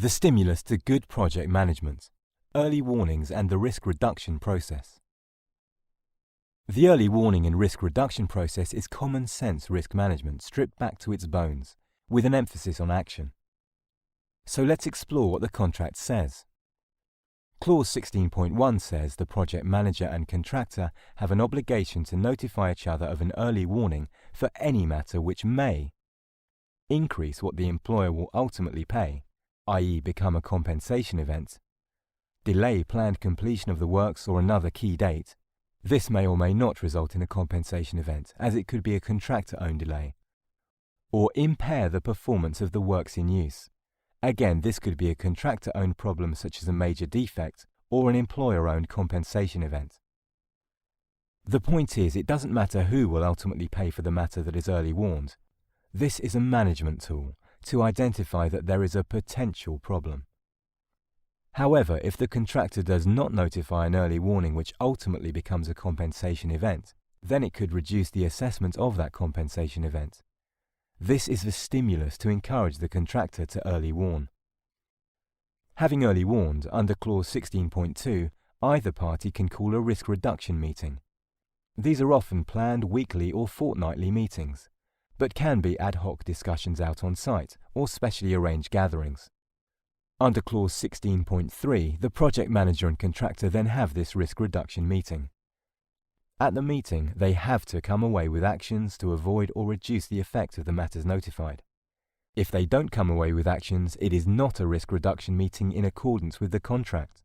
The stimulus to good project management, early warnings and the risk reduction process. The early warning and risk reduction process is common sense risk management stripped back to its bones, with an emphasis on action. So let's explore what the contract says. Clause 16.1 says the project manager and contractor have an obligation to notify each other of an early warning for any matter which may increase what the employer will ultimately pay, i.e. become a compensation event, delay planned completion of the works or another key date. This may or may not result in a compensation event, as it could be a contractor-owned delay, or impair the performance of the works in use. Again, this could be a contractor-owned problem such as a major defect or an employer-owned compensation event. The point is, it doesn't matter who will ultimately pay for the matter that is early warned. This is a management tool to identify that there is a potential problem. However, if the contractor does not notify an early warning which ultimately becomes a compensation event, then it could reduce the assessment of that compensation event. This is the stimulus to encourage the contractor to early warn. Having early warned, under clause 16.2, either party can call a risk reduction meeting. These are often planned weekly or fortnightly meetings, but can be ad hoc discussions out on site or specially arranged gatherings. Under clause 16.3, the project manager and contractor then have this risk reduction meeting. At the meeting, they have to come away with actions to avoid or reduce the effect of the matters notified. If they don't come away with actions, it is not a risk reduction meeting in accordance with the contract.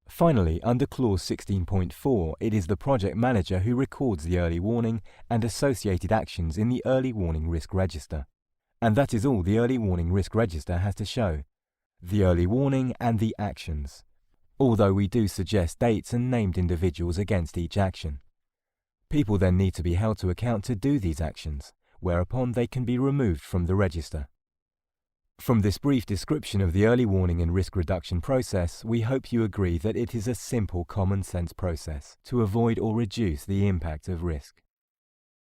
Finally, under clause 16.4, it is the project manager who records the early warning and associated actions in the early warning risk register. And that is all the early warning risk register has to show: the early warning and the actions, although we do suggest dates and named individuals against each action. People then need to be held to account to do these actions, whereupon they can be removed from the register. From this brief description of the early warning and risk reduction process, we hope you agree that it is a simple common sense process to avoid or reduce the impact of risk.